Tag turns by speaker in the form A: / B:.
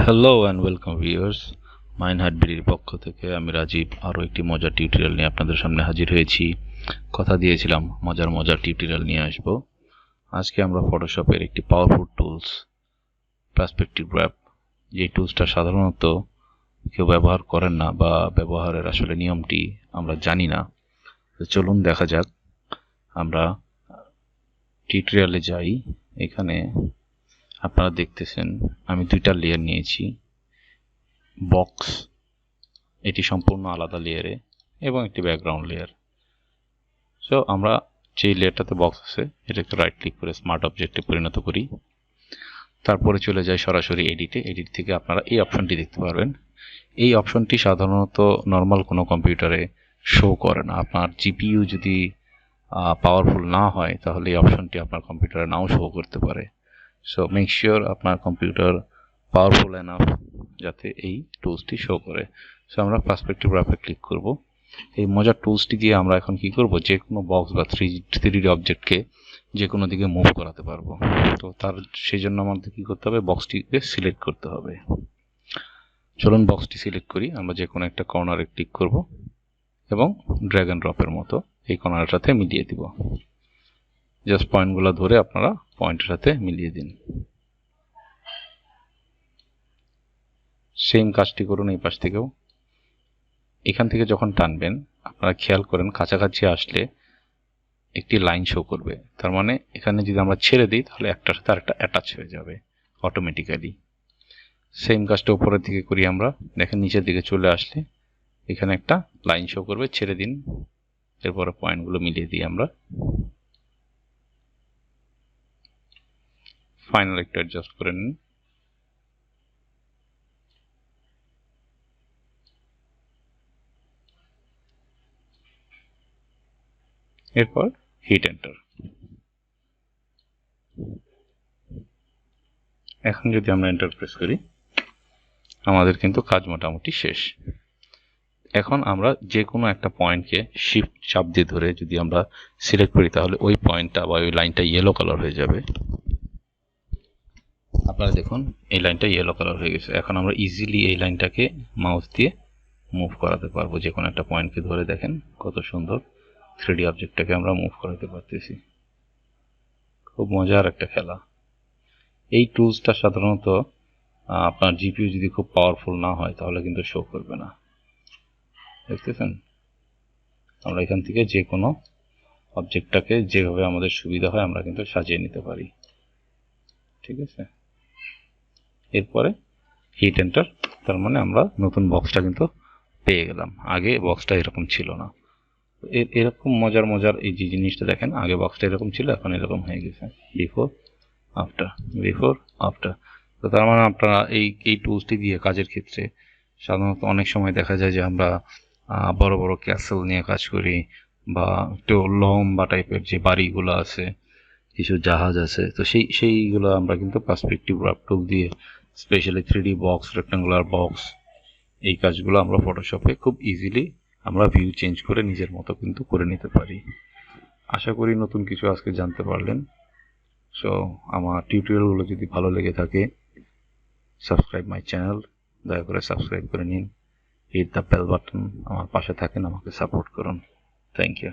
A: Hello and welcome viewers. মাইনহার্টবিডির পক্ষ থেকে আমি রাজীব আরও একটি মজার টিউটোরিয়াল নিয়ে আপনাদের সামনে হাজির হয়েছি। কথা দিয়েছিলাম মজার মজার টিউটোরিয়াল নিয়ে আসব। আজকে আমরা ফটোশপের একটি পাওয়ারফুল টুলস পার্সপেক্টিভ র্যাপ, যে টুলসটা সাধারণত কেউ ব্যবহার করেন না বা ব্যবহারের আসলে নিয়মটি আমরা জানি না। তো চলুন দেখা যাক। আমরা টিউটোরিয়ালে যাই। এখানে আপনারা দেখতেছেন আমি দুইটা লেয়ার নিয়েছি। বক্স, এটি সম্পূর্ণ আলাদা লেয়ারে, এবং একটি ব্যাকগ্রাউন্ড লেয়ার। সো আমরা যেই লেয়ারটাতে বক্স আছে এটাকে রাইট ক্লিক করে স্মার্ট অবজেক্টে পরিণত করি। তারপরে চলে যায় সরাসরি এডিটে। এডিট থেকে আপনারা এই অপশনটি দেখতে পারবেন। এই অপশনটি সাধারণত নর্মাল কোনো কম্পিউটারে শো করে না। আপনার জিপিইউ যদি পাওয়ারফুল না হয় তাহলে এই অপশনটি আপনার কম্পিউটারে নাও শো করতে পারে। সো মেক শিওর আপনার কম্পিউটার পাওয়ারফুল এনাফ যাতে এই টুলসটি শো করে। সো আমরা পার্সপেক্টিভ র্যাপে ক্লিক করব। এই মজার টুলসটি দিয়ে আমরা এখন কি করব, যে কোনো বক্স বা থ্রি ডি অবজেক্টকে যে কোনো দিকে মুভ করাতে পারবো। তো সেই জন্য আমাদের কি করতে হবে, বক্সটিকে সিলেক্ট করতে হবে। চলুন বক্সটি সিলেক্ট করি। আমরা যে কোনো একটা কর্নারে ক্লিক করব এবং ড্র্যাগ অ্যান্ড ড্রপের মতো এই কর্নারের সাথে মিলিয়ে দিব। জাস্ট পয়েন্টগুলো ধরে আপনারা পয়েন্টের সাথে মিলিয়ে দিন। সেম কাজটি করুন এই পাশ থেকেও। এখান থেকে যখন টানবেন আপনারা খেয়াল করেন কাছাকাছি আসলে একটি লাইন শো করবে। তার মানে এখানে যদি আমরা ছেড়ে দিই তাহলে একটার সাথে আরেকটা অ্যাটাচ হয়ে যাবে অটোমেটিক্যালি। সেম কাজটা উপরের দিকে করি আমরা। দেখেন নিচের দিকে চলে আসলে এখানে একটা লাইন শো করবে, ছেড়ে দিন। এরপরে পয়েন্টগুলো মিলিয়ে দিই আমরা। ফাইনাল একটু অ্যাডজাস্ট করে নিন। এরপর হিট এন্টার। এখন যদি আমরা এন্টার প্রেস করি আমাদের কিন্তু কাজ মোটামুটি শেষ। এখন আমরা যে কোনো একটা পয়েন্টকে শিফট চাপ দিয়ে ধরে যদি আমরা সিলেক্ট করি তাহলে ওই পয়েন্টটা বা ওই লাইনটা ইয়েলো কালার হয়ে যাবে। আপনারা দেখুন এই লাইনটা ইয়েলো কালার হয়ে গেছে। এখন আমরা ইজিলি এই লাইনটাকে মাউস দিয়ে মুভ করাতে পারবো। যে কোনো একটা পয়েন্টকে ধরে দেখেন কত সুন্দর থ্রিডি অবজেক্টটাকে আমরা মুভ করাতে পারতেছি। খুব মজার একটা খেলা। এই টুলসটা সাধারণত আপনার জিপিইউ যদি খুব পাওয়ারফুল না হয় তাহলে কিন্তু শো করবে না। দেখতেছেন, আমরা এখান থেকে যে কোনো অবজেক্টটাকে যেভাবে আমাদের সুবিধা হয় আমরা কিন্তু সাজিয়ে নিতে পারি। ঠিক আছে, এরপরে হিট এন্টার। তার মানে আমরা নতুন বক্সটা কিন্তু পেয়ে গেলাম। আগে বক্সটা এরকম ছিল না। এরকম মজার মজার এই যে জিনিসটা দেখেন, আগে বক্সটা এরকম ছিল, এখন এরকম হয়ে গেছে। Before after. তো তার মানে আপনারা এই টুলসটি দিয়ে কাজের ক্ষেত্রে সাধারণত অনেক সময় দেখা যায় যে আমরা বড় বড় ক্যাসেল নিয়ে কাজ করি, বা একটু লম্বা টাইপের যে বাড়িগুলো আছে, কিছু জাহাজ আছে, তো সেইগুলো আমরা কিন্তু পার্সপেক্টিভ র্যাপ টুল দিয়ে, specially 3D box, rectangular box, এই কাজগুলো আমরা ফটোশপে খুব ইজিলি আমরা ভিউ চেঞ্জ করে নিজের মতো কিন্তু করে নিতে পারি। আশা করি নতুন কিছু আজকে জানতে পারলেন। সো আমার টিউটোরিয়ালগুলো যদি ভালো লেগে থাকে, সাবস্ক্রাইব মাই চ্যানেল, দয়া করে সাবস্ক্রাইব করে নিন। হিট দ্য বেল বাটন, আমার পাশে থাকেন, আমাকে সাপোর্ট করুন। Thank you.